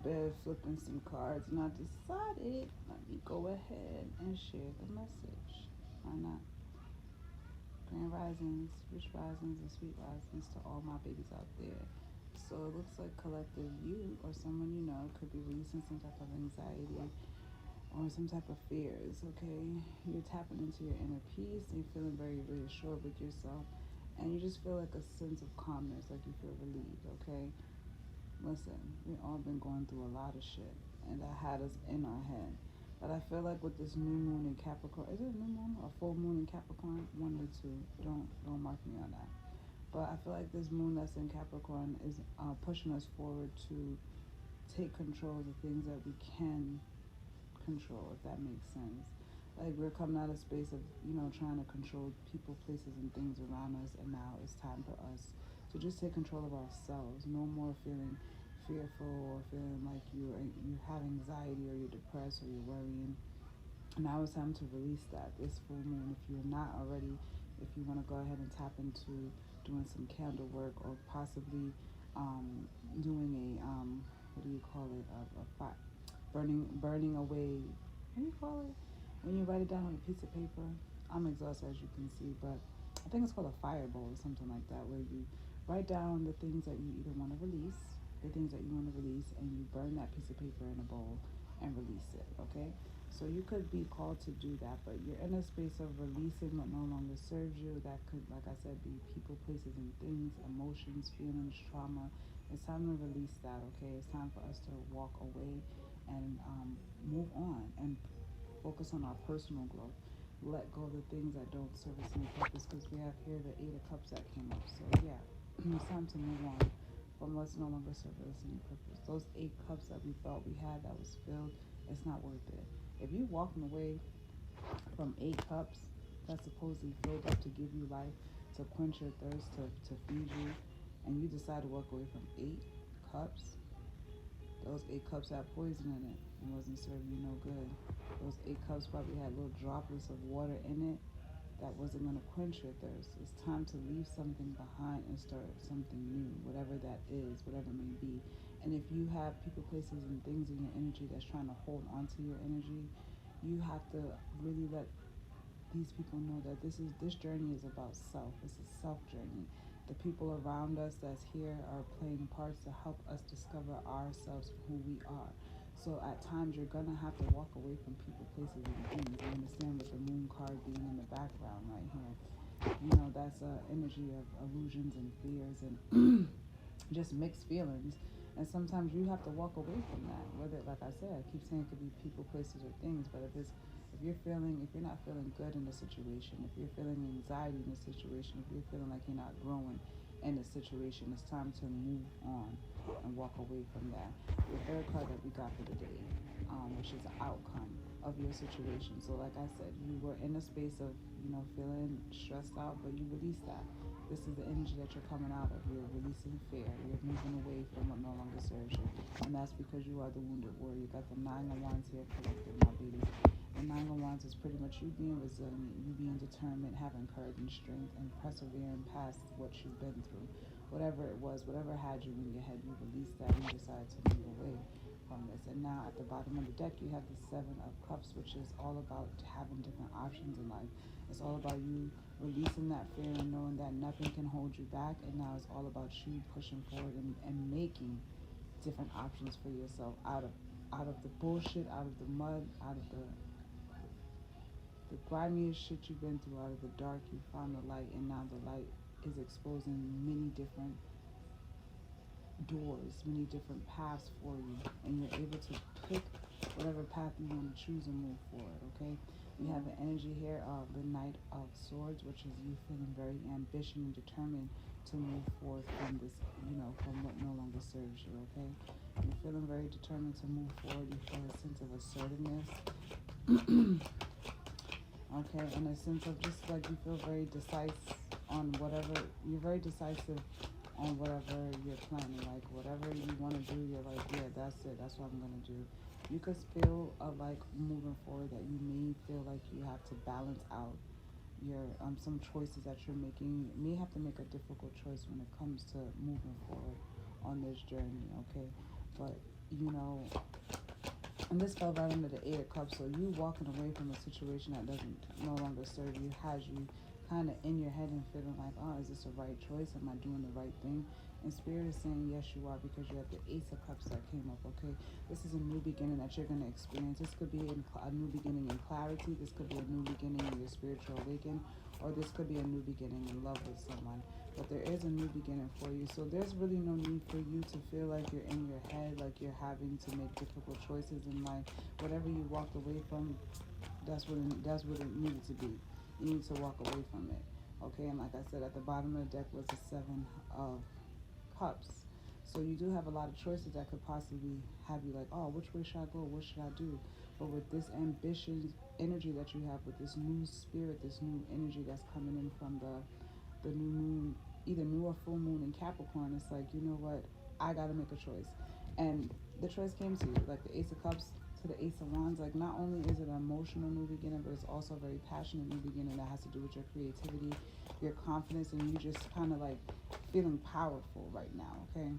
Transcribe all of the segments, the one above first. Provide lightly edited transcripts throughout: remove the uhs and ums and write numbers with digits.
bed flipping some cards, and I decided, let me go ahead and share the message. Why not? Grand risings, rich risings, and sweet risings to all my babies out there. So it looks like collective you or someone you know could be releasing some type of anxiety or some type of fears, okay? You're tapping into your inner peace and you're feeling very reassured with yourself. And you just feel like a sense of calmness, like you feel relieved, okay? Listen, we've all been going through a lot of shit, and that had us in our head. But I feel like with this new moon in Capricorn, is it a new moon or full moon in Capricorn? One or two. Don't mark me on that. But I feel like this moon that's in Capricorn is pushing us forward to take control of the things that we can control, if that makes sense. Like we're coming out of space of, trying to control people, places, and things around us, and now it's time for us to just take control of ourselves. No more feeling fearful or feeling like you have anxiety or you're depressed or you're worrying. Now it's time to release that this full moon. If you're not already, if you want to go ahead and tap into doing some candle work or possibly doing a what do you call it, a fire, burning away, what do you call it when you write it down on a piece of paper. I'm exhausted, as you can see, but I think it's called a fireball or something like that, where you write down the things that you either want to release, the things that you want to release, and you burn that piece of paper in a bowl and release it, okay? So you could be called to do that, but you're in a space of releasing what no longer serves you. That could, like I said, be people, places, and things, emotions, feelings, trauma. It's time to release that, okay? It's time for us to walk away and move on and focus on our personal growth. Let go of the things that don't serve us any purpose, because we have here the Eight of Cups that came up. So, yeah, it's time to move on from what's no longer serving us any purpose. Those 8 cups that we thought we had that was filled, it's not worth it. If you walking away from 8 cups that's supposedly filled up to give you life, to quench your thirst, to feed you, and you decide to walk away from 8 cups, those 8 cups had poison in it and wasn't serving you no good. Those 8 cups probably had little droplets of water in it that wasn't going to quench your thirst. It's time to leave something behind and start something new, whatever that is, whatever it may be. And if you have people, places, and things in your energy that's trying to hold on to your energy, you have to really let these people know that this journey is about self. It's a self journey. The people around us that's here are playing parts to help us discover ourselves, who we are. So at times you're gonna have to walk away from people, places, and things. You understand, with the moon card being in the background right here. That's an energy of illusions and fears and just mixed feelings. And sometimes you have to walk away from that. Whether, like I said, I keep saying it could be people, places, or things. But if you're not feeling good in the situation, if you're feeling anxiety in the situation, if you're feeling like you're not growing in the situation, it's time to move on and walk away from that. The third card that we got for the day, which is the outcome of your situation. So, like I said, you were in a space of, feeling stressed out, but you released that. This is the energy that you're coming out of. You're releasing fear. You're moving away from what no longer serves you. And that's because you are the wounded warrior. You got the Nine of Wands here collected, my babies. The Nine of Wands is pretty much you being resilient, you being determined, having courage and strength, and persevering past what you've been through. Whatever it was, whatever had you in your head, you released that and you decided to move away from this. And now at the bottom of the deck, you have the Seven of Cups, which is all about having different options in life. It's all about you releasing that fear and knowing that nothing can hold you back. And now it's all about you pushing forward and making different options for yourself out of the bullshit, out of the mud, out of the grimiest shit you've been through. Out of the dark, you found the light, and now the light is exposing many different doors, many different paths for you, and you're able to pick whatever path you want to choose and move forward, okay? We have the energy here of the Knight of Swords, which is you feeling very ambitious and determined to move forward from this, from what no longer serves you, okay? You're feeling very determined to move forward. You feel a sense of assertiveness, okay, and a sense of just like you feel very decisive on whatever, you're very decisive on whatever you're planning. Like whatever you want to do, you're like, yeah, that's it, that's what I'm going to do. You could feel like moving forward that you may feel like you have to balance out your some choices that you're making. You may have to make a difficult choice when it comes to moving forward on this journey, okay? But you know, and this fell right under the Eight of Cups. So you walking away from a situation that doesn't no longer serve you has you kind of in your head and feeling like, oh, is this the right choice? Am I doing the right thing? And Spirit is saying, yes, you are, because you have the Ace of Cups that came up, okay? This is a new beginning that you're going to experience. This could be a new beginning in clarity. This could be a new beginning in your spiritual awakening. Or this could be a new beginning in love with someone. But there is a new beginning for you. So there's really no need for you to feel like you're in your head, like you're having to make difficult choices in life. Whatever you walked away from, that's what it needed to be. You need to walk away from it. Okay, and like I said, at the bottom of the deck was the Seven of Cups. So you do have a lot of choices that could possibly have you like, oh, which way should I go? What should I do? But with this ambition energy that you have, with this new spirit, this new energy that's coming in from the new moon, either new or full moon in Capricorn, it's like, you know what? I got to make a choice. And the choice came to you, like the Ace of Cups to the Ace of Wands. Like, not only is it an emotional new beginning, but it's also a very passionate new beginning that has to do with your creativity, your confidence, and you just kind of like feeling powerful right now, okay?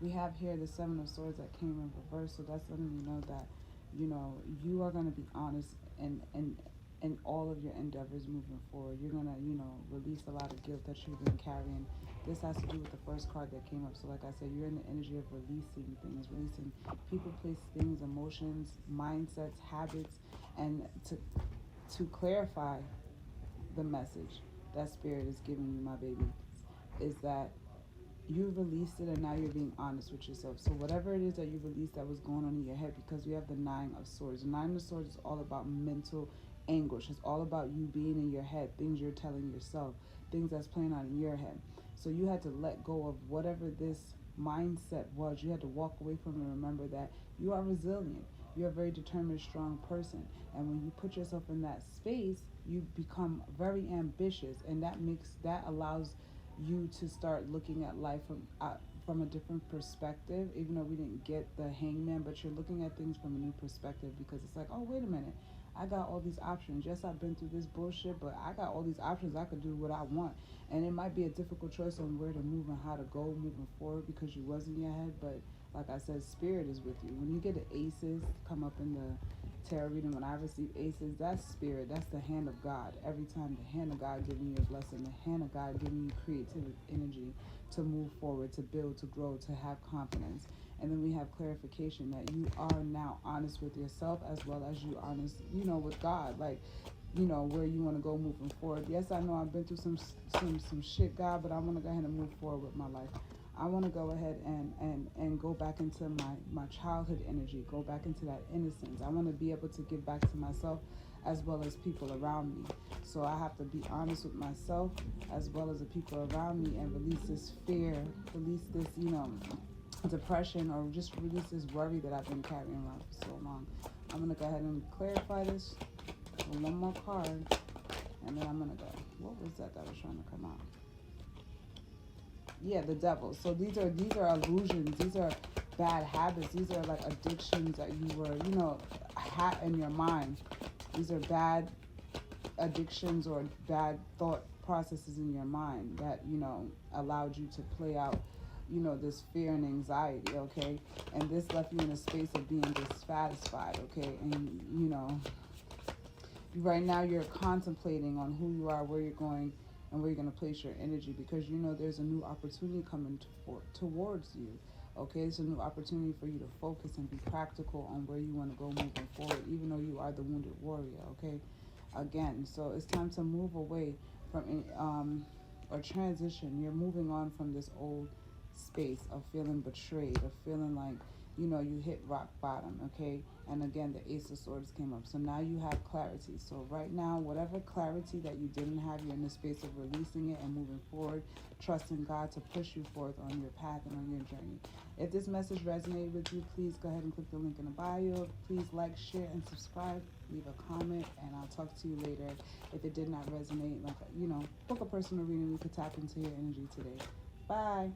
We have here the Seven of Swords that came in reverse, so that's letting you know that, you know, you are going to be honest in all of your endeavors moving forward. You're going to, you know, release a lot of guilt that you've been carrying. This has to do with the first card that came up. So like I said, you're in the energy of releasing things, releasing people, place, things, emotions, mindsets, habits, and to clarify the message that Spirit is giving you, my baby, is that you released it and now you're being honest with yourself. So whatever it is that you released that was going on in your head, because we have the Nine of Swords. The Nine of Swords is all about mental anguish. It's all about you being in your head, things you're telling yourself, things that's playing out in your head. So you had to let go of whatever this mindset was. You had to walk away from it and remember that you are resilient. You're a very determined, strong person. And when you put yourself in that space, you become very ambitious, and that allows you to start looking at life from a different perspective. Even though we didn't get the Hangman, but you're looking at things from a new perspective, because it's like, oh, wait a minute, I got all these options. Yes, I've been through this bullshit, but I got all these options. I could do what I want. And it might be a difficult choice on where to move and how to go moving forward, because you was in your head. But like I said, Spirit is with you. When you get the aces come up in the tarot reading, when I receive aces, that's Spirit. That's the hand of God. Every time, the hand of God giving you a blessing, the hand of God giving you creative energy to move forward, to build, to grow, to have confidence. And then we have clarification that you are now honest with yourself, as well as you honest, you know, with God. Like, you know, where you want to go moving forward. Yes, I know I've been through some shit, God, but I want to go ahead and move forward with my life. I want to go ahead and go back into my childhood energy, go back into that innocence. I want to be able to give back to myself as well as people around me. So I have to be honest with myself as well as the people around me, and release this fear, release this, you know, depression, or just release this worry that I've been carrying around for so long. I'm going to go ahead and clarify this with one more card, and then I'm going to go. What was that was trying to come out? Yeah, the devil. So these are illusions. These are bad habits. These are like addictions that you were, you know, had in your mind. These are bad addictions or bad thought processes in your mind that, you know, allowed you to play out, you know, this fear and anxiety, okay? And this left you in a space of being dissatisfied, okay? And, you know, right now you're contemplating on who you are, where you're going, and where you're going to place your energy, because you know there's a new opportunity coming towards you. Okay, it's a new opportunity for you to focus and be practical on where you want to go moving forward, even though you are the wounded warrior. Okay, again, so it's time to move away from or transition. You're moving on from this old space of feeling betrayed, of feeling like, you know, you hit rock bottom, okay? And again, the Ace of Swords came up. So now you have clarity. So right now, whatever clarity that you didn't have, you're in the space of releasing it and moving forward, trusting God to push you forth on your path and on your journey. If this message resonated with you, please go ahead and click the link in the bio. Please like, share, and subscribe. Leave a comment, and I'll talk to you later. If it did not resonate, like, you know, book a personal reading. We could tap into your energy today. Bye.